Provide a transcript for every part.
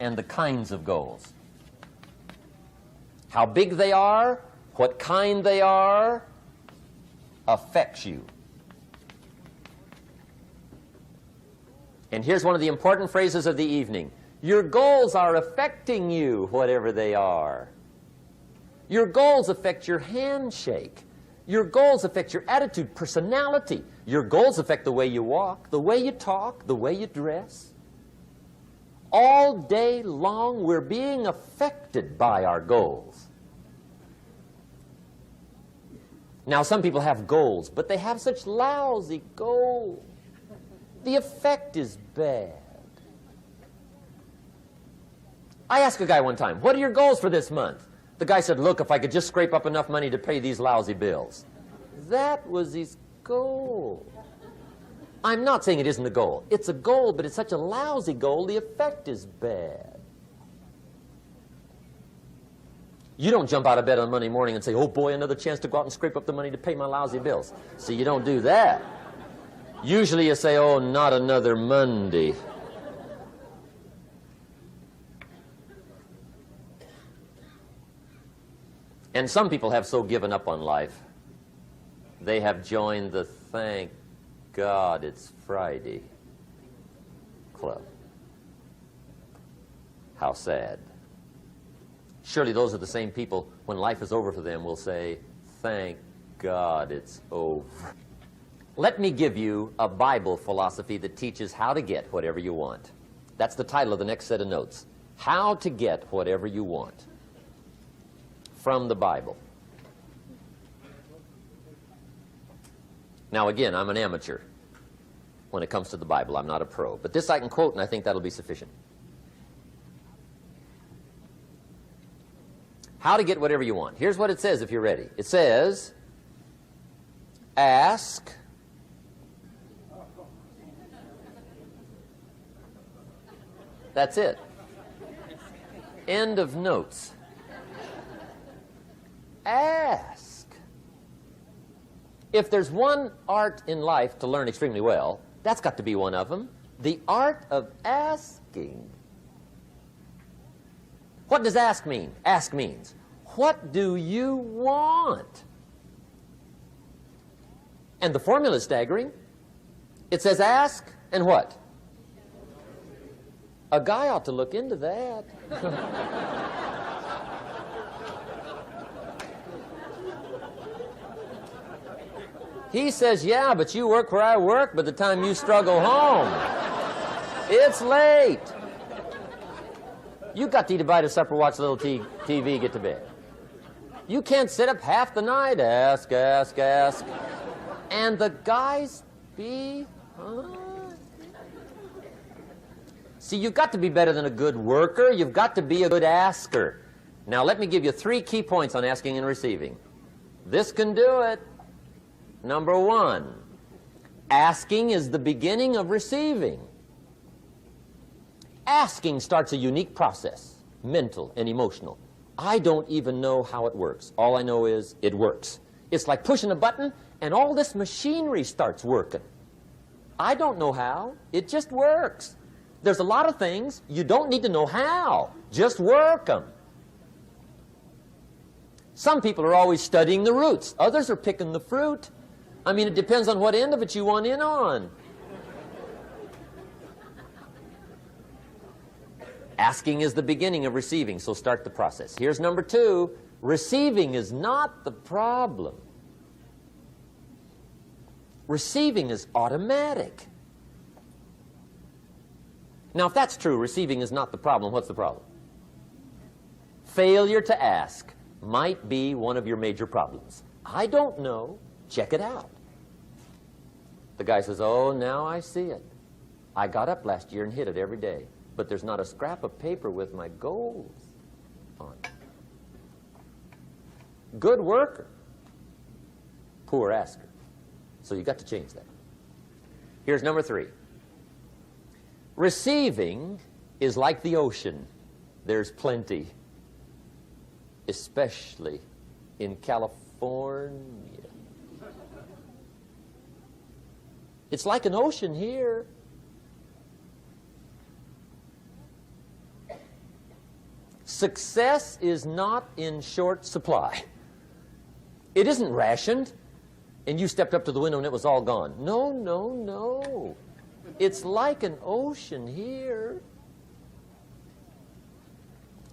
and the kinds of goals. How big they are, what kind they are, affects you. And here's one of the important phrases of the evening. Your goals are affecting you, whatever they are. Your goals affect your handshake. Your goals affect your attitude, personality. Your goals affect the way you walk, the way you talk, the way you dress. All day long, we're being affected by our goals. Now, some people have goals, but they have such lousy goals. The effect is bad. I asked a guy one time, what are your goals for this month? The guy said, look, if I could just scrape up enough money to pay these lousy bills. That was his goal. I'm not saying it isn't a goal. It's a goal, but it's such a lousy goal, the effect is bad. You don't jump out of bed on Monday morning and say, oh boy, another chance to go out and scrape up the money to pay my lousy bills. See, you don't do that. Usually you say, oh, not another Monday. And some people have so given up on life, they have joined the thank God it's Friday club. How sad. Surely those are the same people, when life is over for them, will say, thank God it's over. Let me give you a Bible philosophy that teaches how to get whatever you want. That's the title of the next set of notes. How to get whatever you want. From the Bible. Now again, I'm an amateur when it comes to the Bible. I'm not a pro. But this I can quote, and I think that'll be sufficient. How to get whatever you want. Here's what it says if you're ready. It says, ask, that's it. End of notes. Ask. If there's one art in life to learn extremely well, that's got to be one of them. The art of asking. What does ask mean? Ask means, what do you want? And the formula is staggering. It says ask and what? A guy ought to look into that. He says, yeah, but you work where I work. By the time you struggle home, it's late. You got to eat a bite of supper, watch a little TV, get to bed. You can't sit up half the night. Ask, ask, ask. And the guys behind. See, you've got to be better than a good worker. You've got to be a good asker. Now, let me give you 3 key points on asking and receiving. This can do it. Number 1, asking is the beginning of receiving. Asking starts a unique process, mental and emotional. I don't even know how it works. All I know is it works. It's like pushing a button and all this machinery starts working. I don't know how. It just works. There's a lot of things you don't need to know how. Just work them. Some people are always studying the roots. Others are picking the fruit. I mean, it depends on what end of it you want in on. Asking is the beginning of receiving, so start the process. Here's number 2. Receiving is not the problem. Receiving is automatic. Now, if that's true, receiving is not the problem, what's the problem? Failure to ask might be one of your major problems. I don't know. Check it out. The guy says, oh, now I see it. I got up last year and hit it every day, but there's not a scrap of paper with my goals on it. Good worker, poor asker. So you got to change that. Here's number 3. Receiving is like the ocean. There's plenty, especially in California. It's like an ocean here. Success is not in short supply. It isn't rationed, and you stepped up to the window and it was all gone. No, no, no. It's like an ocean here.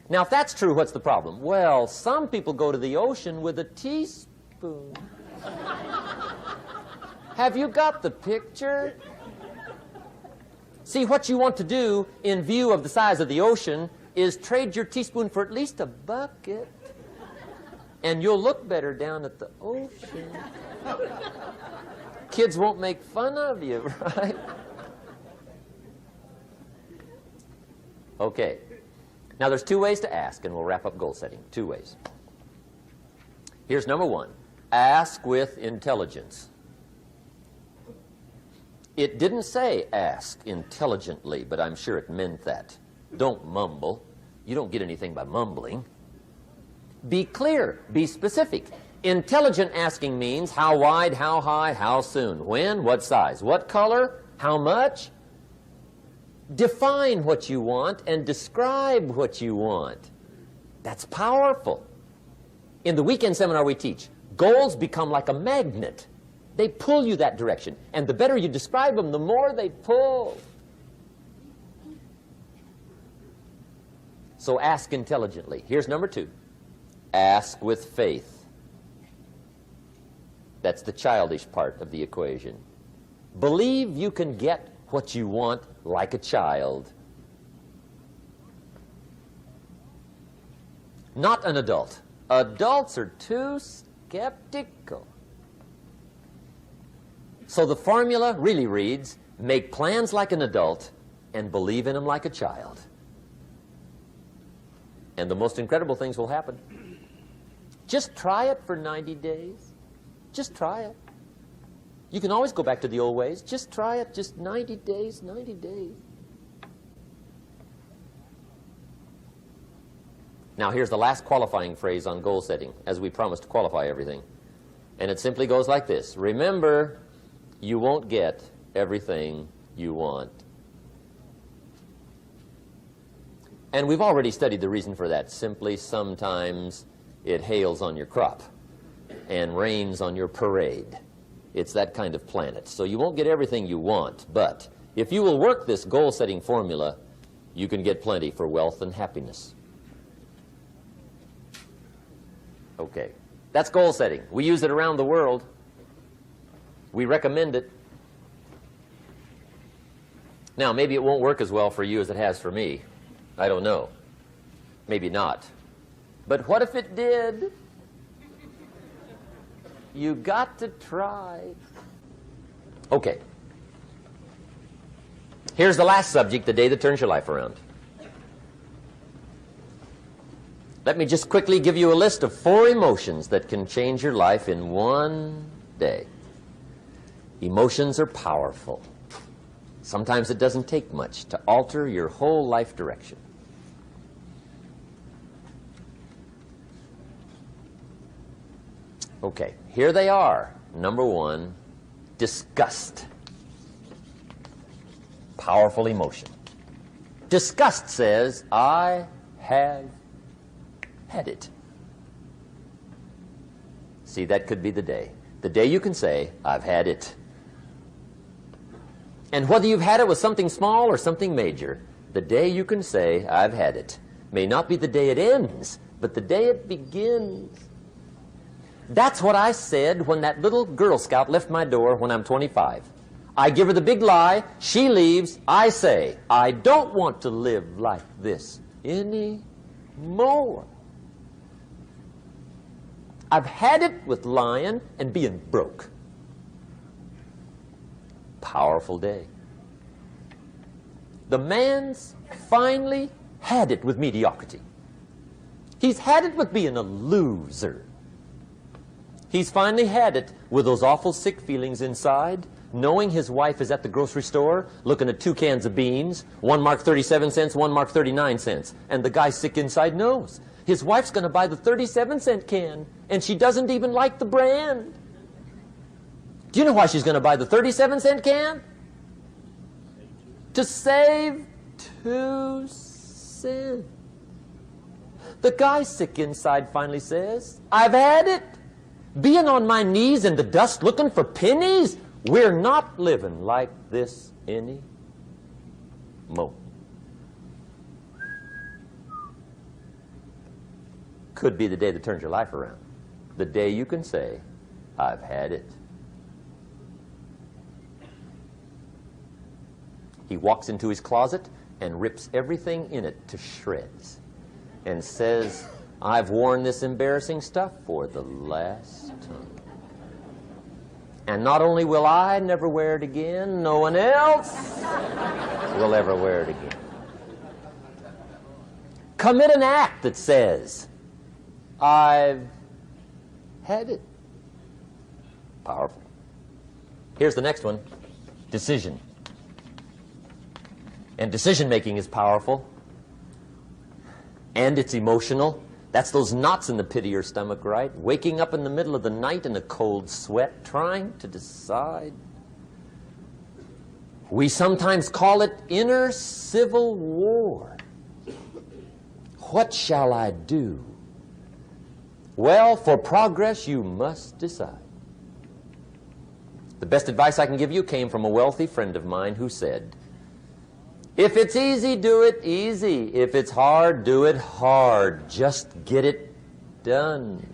Now, if that's true, what's the problem? Well, some people go to the ocean with a teaspoon. Have you got the picture? See, what you want to do in view of the size of the ocean is trade your teaspoon for at least a bucket, and you'll look better down at the ocean. Kids won't make fun of you, right? Okay. Now, there's two ways to ask, and we'll wrap up goal setting. Two ways. Here's number one. Ask with intelligence. It didn't say ask intelligently, but I'm sure it meant that. Don't mumble. You don't get anything by mumbling. Be clear. Be specific. Intelligent asking means how wide, how high, how soon, when, what size, what color, how much. Define what you want and describe what you want. That's powerful. In the weekend seminar we teach, goals become like a magnet. They pull you that direction. And the better you describe them, the more they pull. So ask intelligently. Here's number two. Ask with faith. That's the childish part of the equation. Believe you can get what you want like a child. Not an adult. Adults are too skeptical. So the formula really reads, make plans like an adult and believe in them like a child. And the most incredible things will happen. Just try it for 90 days. Just try it. You can always go back to the old ways. Just try it. Just 90 days, 90 days. Now, here's the last qualifying phrase on goal setting, as we promised to qualify everything. And it simply goes like this. Remember, you won't get everything you want. And we've already studied the reason for that. Simply, sometimes it hails on your crop and rains on your parade. It's that kind of planet. So you won't get everything you want, but if you will work this goal-setting formula, you can get plenty for wealth and happiness. Okay, that's goal setting. We use it around the world. We recommend it. Now, maybe it won't work as well for you as it has for me. I don't know. Maybe not. But what if it did? You got to try. Okay. Here's the last subject, the day that turns your life around. Let me just quickly give you a list of 4 emotions that can change your life in one day. Emotions are powerful. Sometimes it doesn't take much to alter your whole life direction. Okay, here they are. Number 1, disgust. Powerful emotion. Disgust says, I have had it. See, that could be the day. The day you can say, I've had it. And whether you've had it with something small or something major, the day you can say, I've had it, may not be the day it ends, but the day it begins. That's what I said when that little Girl Scout left my door when I'm 25. I give her the big lie, she leaves, I say, I don't want to live like this anymore. I've had it with lying and being broke. Powerful day. The man's finally had it with mediocrity. He's had it with being a loser. He's finally had it with those awful sick feelings inside, knowing his wife is at the grocery store looking at 2 cans of beans, one marked 37 cents, one marked 39 cents, and the guy sick inside knows his wife's going to buy the 37-cent can, and she doesn't even like the brand. Do you know why she's going to buy the 37-cent can? To save 2 cents. The guy sick inside finally says, I've had it. Being on my knees in the dust looking for pennies, we're not living like this any more. Could be the day that turns your life around. The day you can say, I've had it. He walks into his closet and rips everything in it to shreds and says, I've worn this embarrassing stuff for the last time. And not only will I never wear it again, no one else will ever wear it again. Commit an act that says, I've had it. Powerful. Here's the next one. Decision. And decision-making is powerful. And it's emotional. That's those knots in the pit of your stomach, right? Waking up in the middle of the night in a cold sweat, trying to decide. We sometimes call it inner civil war. What shall I do? Well, for progress, you must decide. The best advice I can give you came from a wealthy friend of mine who said, if it's easy, do it easy. If it's hard, do it hard. Just get it done.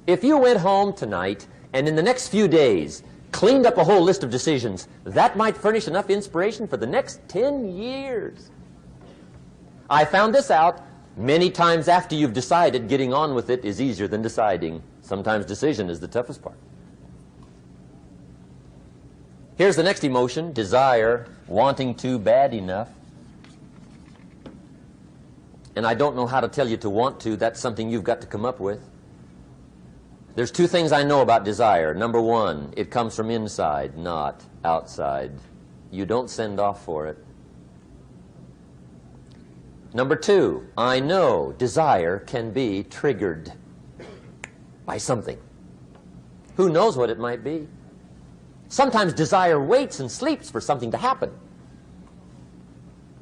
If you went home tonight and in the next few days cleaned up a whole list of decisions, that might furnish enough inspiration for the next 10 years. I found this out many times after you've decided. Getting on with it is easier than deciding. Sometimes decision is the toughest part. Here's the next emotion, desire, wanting to bad enough. And I don't know how to tell you to want to. That's something you've got to come up with. There's two things I know about desire. Number one, it comes from inside, not outside. You don't send off for it. Number two, I know desire can be triggered by something. Who knows what it might be? Sometimes desire waits and sleeps for something to happen.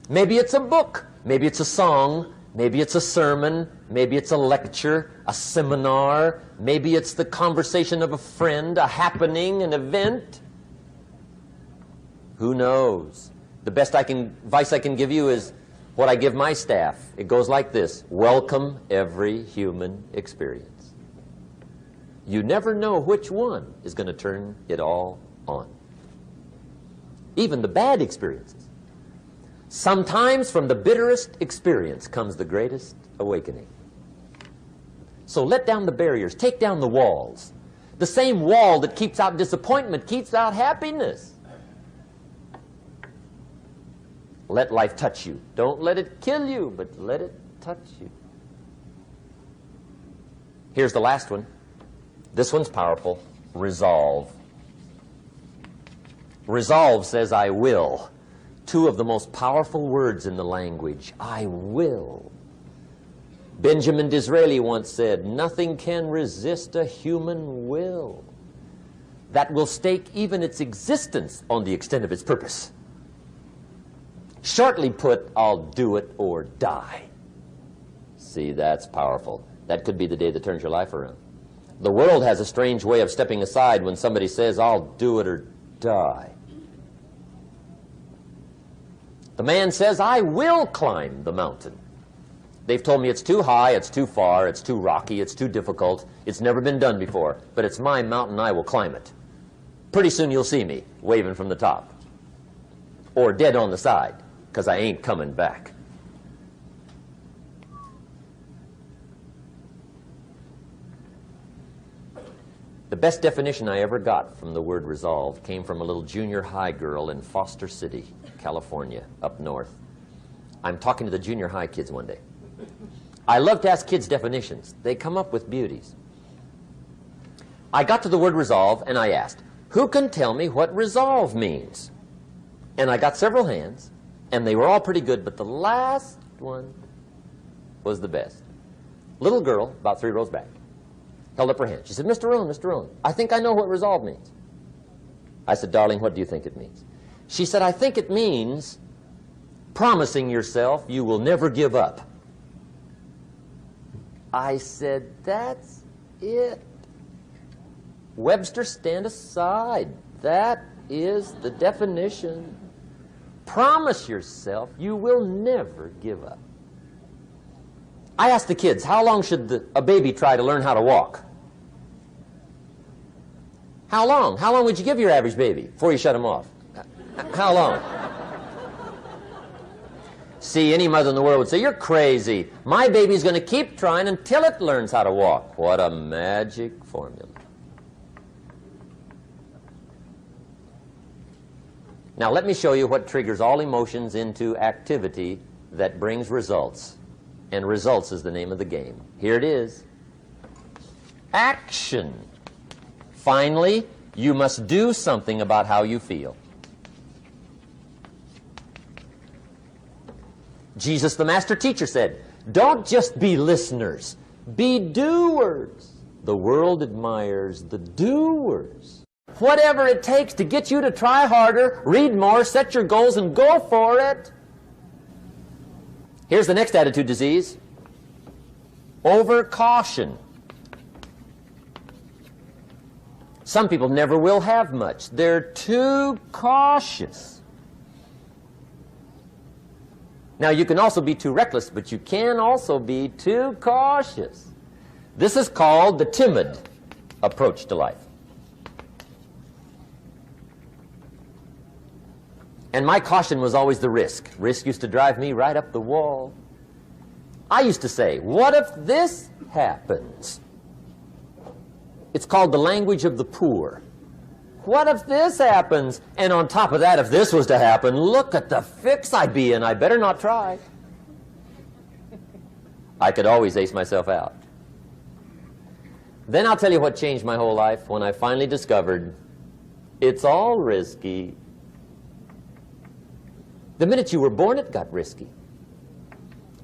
Maybe it's a book, maybe it's a song, maybe it's a sermon, maybe it's a lecture, a seminar, maybe it's the conversation of a friend, a happening, an event. Who knows? The best advice I can give you is what I give my staff. It goes like this: welcome every human experience. You never know which one is going to turn it all on. Even the bad experiences. Sometimes from the bitterest experience comes the greatest awakening. So let down the barriers, take down the walls. The same wall that keeps out disappointment keeps out happiness. Let life touch you. Don't let it kill you, but let it touch you. Here's the last one. This one's powerful. Resolve. Resolve says, I will. Two of the most powerful words in the language. I will. Benjamin Disraeli once said, nothing can resist a human will that will stake even its existence on the extent of its purpose. Shortly put, I'll do it or die. See, that's powerful. That could be the day that turns your life around. The world has a strange way of stepping aside when somebody says, I'll do it or die. The man says, I will climb the mountain. They've told me it's too high, it's too far, it's too rocky, it's too difficult, it's never been done before, but it's my mountain, I will climb it. Pretty soon you'll see me waving from the top. Or dead on the side, because I ain't coming back. The best definition I ever got from the word resolve came from a little junior high girl in Foster City, California, up north. I'm talking to the junior high kids one day. I love to ask kids definitions. They come up with beauties. I got to the word resolve and I asked, who can tell me what resolve means? And I got several hands, and they were all pretty good, but the last one was the best. Little girl, about 3 rows back, held up her hand. She said, Mr. Rohn, I think I know what resolve means. I said, darling, what do you think it means? She said, I think it means promising yourself you will never give up. I said, that's it. Webster, stand aside. That is the definition. Promise yourself you will never give up. I asked the kids, how long should a baby try to learn how to walk? How long? How long would you give your average baby before you shut him off? How long? See, any mother in the world would say, you're crazy. My baby's going to keep trying until it learns how to walk. What a magic formula. Now let me show you what triggers all emotions into activity that brings results. And results is the name of the game. Here it is. Action. Finally, you must do something about how you feel. Jesus, the master teacher, said, don't just be listeners, be doers. The world admires the doers. Whatever it takes to get you to try harder, read more, set your goals, and go for it. Here's the next attitude disease. Overcaution. Some people never will have much. They're too cautious. Now, you can also be too reckless, but you can also be too cautious. This is called the timid approach to life. And my caution was always the risk. Risk used to drive me right up the wall. I used to say, what if this happens? It's called the language of the poor. What if this happens? And on top of that, if this was to happen, look at the fix I'd be in. I better not try. I could always ace myself out. Then I'll tell you what changed my whole life when I finally discovered it's all risky. The minute you were born, it got risky.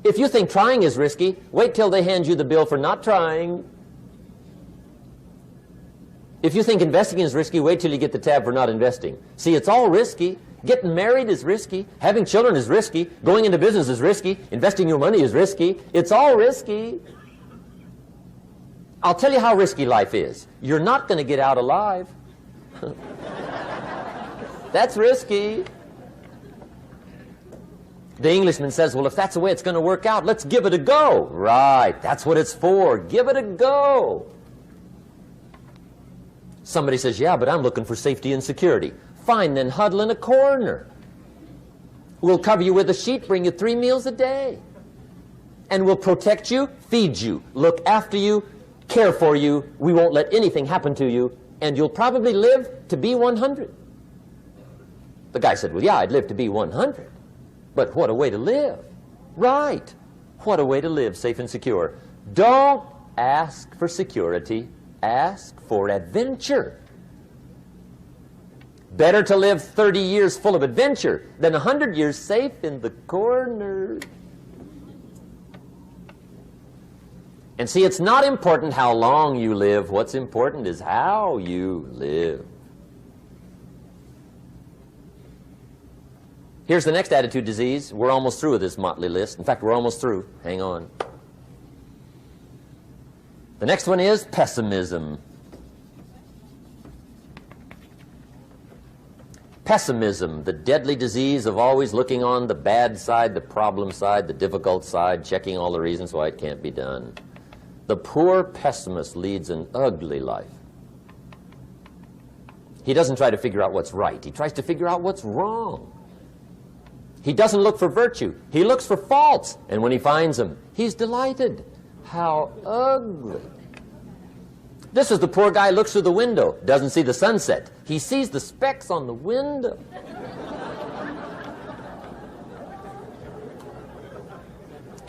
If you think trying is risky, wait till they hand you the bill for not trying. If you think investing is risky, wait till you get the tab for not investing. See, it's all risky. Getting married is risky. Having children is risky. Going into business is risky. Investing your money is risky. It's all risky. I'll tell you how risky life is. You're not going to get out alive. That's risky. The Englishman says, well, if that's the way it's going to work out, let's give it a go. Right, that's what it's for. Give it a go. Somebody says, yeah, but I'm looking for safety and security. Fine, then huddle in a corner. We'll cover you with a sheet, bring you 3 meals a day. And we'll protect you, feed you, look after you, care for you. We won't let anything happen to you. And you'll probably live to be 100. The guy said, well, yeah, I'd live to be 100. But what a way to live. Right. What a way to live, safe and secure. Don't ask for security. Ask for adventure. Better to live 30 years full of adventure than 100 years safe in the corner. And see, it's not important how long you live. What's important is how you live. Here's the next attitude disease. We're almost through with this motley list. In fact, we're almost through. Hang on. The next one is pessimism. Pessimism, the deadly disease of always looking on the bad side, the problem side, the difficult side, checking all the reasons why it can't be done. The poor pessimist leads an ugly life. He doesn't try to figure out what's right. He tries to figure out what's wrong. He doesn't look for virtue. He looks for faults. And when he finds them, he's delighted. How ugly. This is the poor guy who looks through the window, doesn't see the sunset. He sees the specks on the window.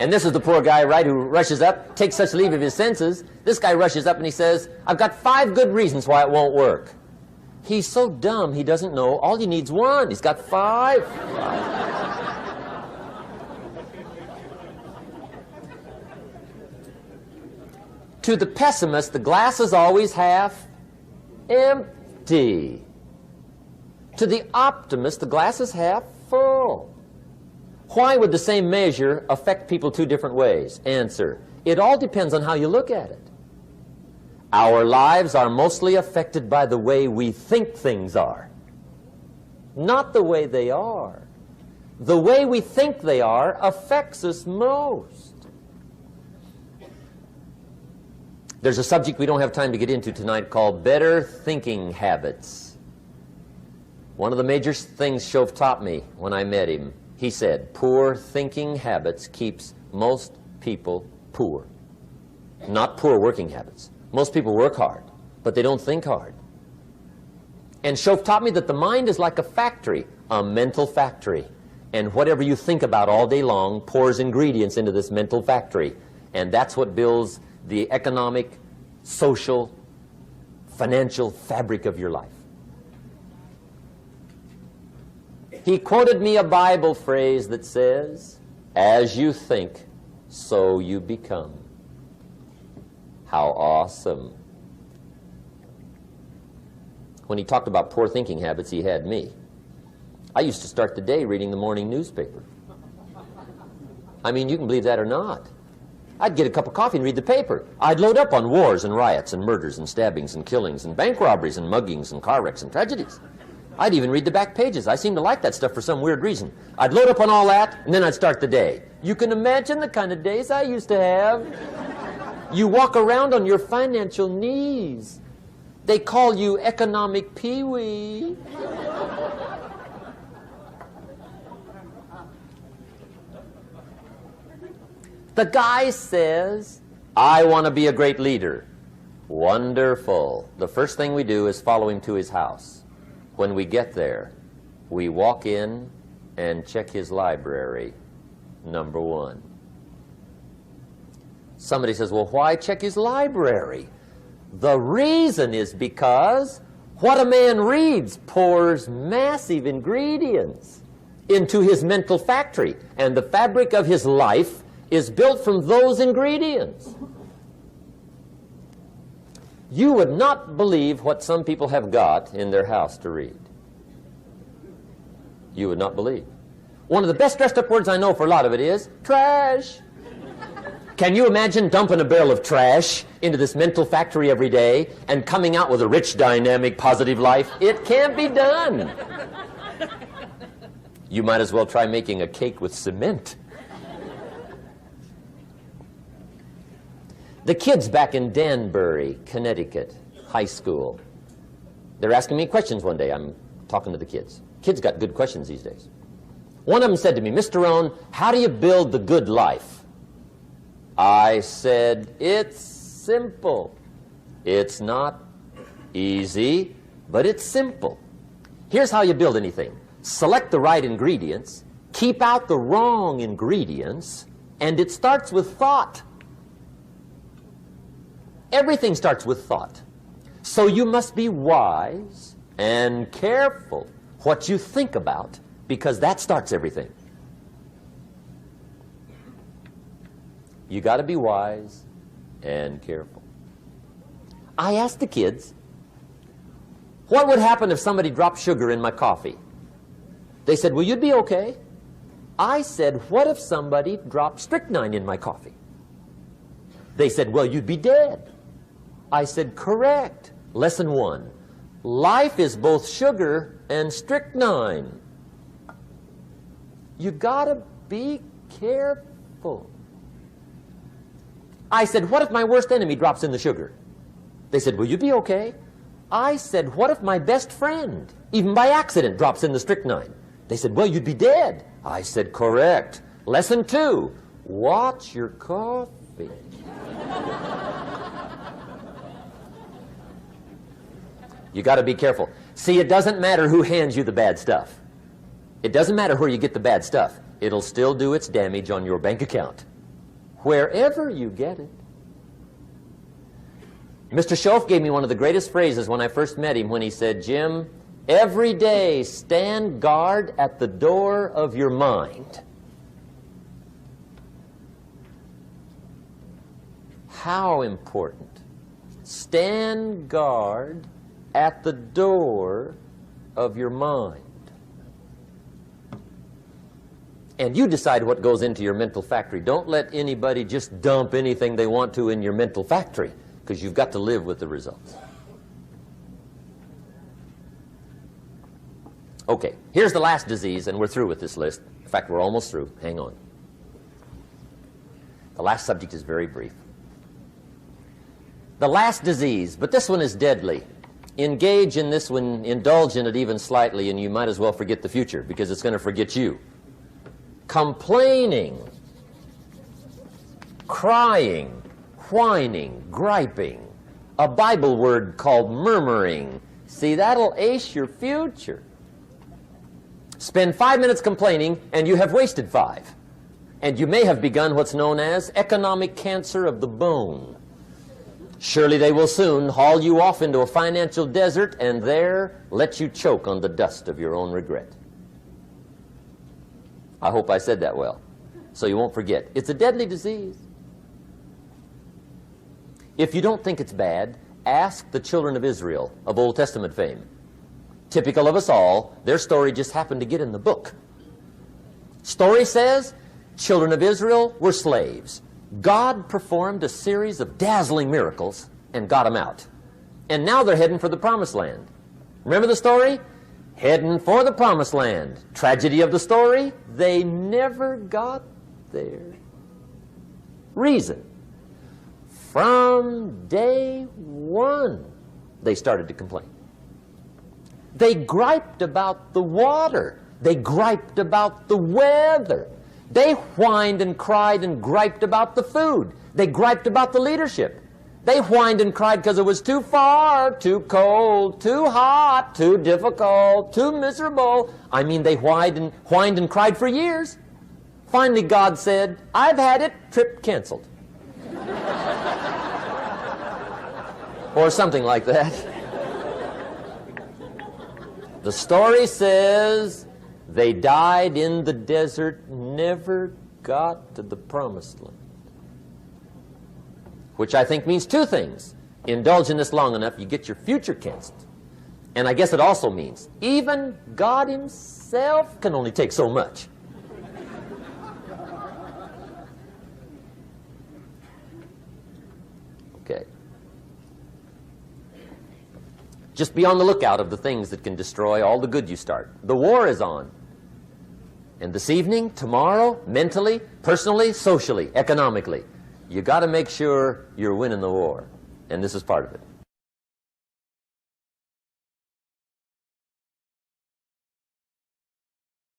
And this is the poor guy, right, who rushes up, takes such leave of his senses. This guy rushes up and he says, I've got 5 good reasons why it won't work. He's so dumb he doesn't know all he needs 1. He's got 5. To the pessimist, the glass is always half empty. To the optimist, the glass is half full. Why would the same measure affect people two different ways? Answer, it all depends on how you look at it. Our lives are mostly affected by the way we think things are, not the way they are. The way we think they are affects us most. There's a subject we don't have time to get into tonight called better thinking habits. One of the major things Shoaff taught me when I met him, he said, poor thinking habits keeps most people poor. Not poor working habits. Most people work hard, but they don't think hard. And Shoaff taught me that the mind is like a factory, a mental factory. And whatever you think about all day long pours ingredients into this mental factory. And that's what builds the economic, social, financial fabric of your life. He quoted me a Bible phrase that says, as you think, so you become. How awesome. When he talked about poor thinking habits, he had me. I used to start the day reading the morning newspaper. I mean, you can believe that or not. I'd get a cup of coffee and read the paper. I'd load up on wars and riots and murders and stabbings and killings and bank robberies and muggings and car wrecks and tragedies. I'd even read the back pages. I seem to like that stuff for some weird reason. I'd load up on all that, and then I'd start the day. You can imagine the kind of days I used to have. You walk around on your financial knees. They call you economic peewee. The guy says, I want to be a great leader. Wonderful. The first thing we do is follow him to his house. When we get there, we walk in and check his library, number one. Somebody says, well, why check his library? The reason is because what a man reads pours massive ingredients into his mental factory, and the fabric of his life is built from those ingredients. You would not believe what some people have got in their house to read. You would not believe. One of the best dressed up words I know for a lot of it is trash. Can you imagine dumping a barrel of trash into this mental factory every day and coming out with a rich, dynamic, positive life? It can't be done. You might as well try making a cake with cement. The kids back in Danbury, Connecticut, high school, they're asking me questions one day. I'm talking to the kids. Kids got good questions these days. One of them said to me, Mr. Rohn, how do you build the good life? I said, it's simple. It's not easy, but it's simple. Here's how you build anything. Select the right ingredients, keep out the wrong ingredients, and it starts with thought. Everything starts with thought. So you must be wise and careful what you think about, because that starts everything. You got to be wise and careful. I asked the kids, what would happen if somebody dropped sugar in my coffee? They said, well, you'd be okay. I said, what if somebody dropped strychnine in my coffee? They said, well, you'd be dead. I said, correct. Lesson one. Life is both sugar and strychnine. You gotta be careful. I said, what if my worst enemy drops in the sugar? They said, will you be okay? I said, what if my best friend, even by accident, drops in the strychnine? They said, well, you'd be dead. I said, correct. Lesson two. Watch your coffee. You got to be careful. See, it doesn't matter who hands you the bad stuff. It doesn't matter where you get the bad stuff. It'll still do its damage on your bank account, wherever you get it. Mr. Shoaff gave me one of the greatest phrases when I first met him when he said, Jim, every day stand guard at the door of your mind. How important. Stand guard at the door of your mind. And you decide what goes into your mental factory. Don't let anybody just dump anything they want to in your mental factory, because you've got to live with the results. Okay, here's the last disease, and we're through with this list. In fact, we're almost through. Hang on. The last subject is very brief. The last disease, but this one is deadly. Engage in this one, indulge in it even slightly, and you might as well forget the future, because it's going to forget you. Complaining, crying, whining, griping. A Bible word called murmuring. See, that'll ace your future. Spend 5 minutes complaining, and you have wasted 5. And you may have begun what's known as economic cancer of the bone. Surely they will soon haul you off into a financial desert and there let you choke on the dust of your own regret. I hope I said that well, so you won't forget. It's a deadly disease. If you don't think it's bad, ask the children of Israel of Old Testament fame. Typical of us all, their story just happened to get in the book. Story says, children of Israel were slaves. God performed a series of dazzling miracles and got them out. And now they're heading for the promised land. Remember the story? Heading for the promised land. Tragedy of the story, they never got there. Reason. From day one, they started to complain. They griped about the water. They griped about the weather. They whined and cried and griped about the food. They griped about the leadership. They whined and cried because it was too far, too cold, too hot, too difficult, too miserable. I mean, they whined and cried for years. Finally, God said, I've had it, trip canceled. Or something like that. The story says they died in the desert, never got to the promised land. Which I think means two things. Indulge in this long enough, you get your future canceled. And I guess it also means even God himself can only take so much. Okay. Just be on the lookout of the things that can destroy all the good you start. The war is on. And this evening, tomorrow, mentally, personally, socially, economically, you got to make sure you're winning the war. And this is part of it.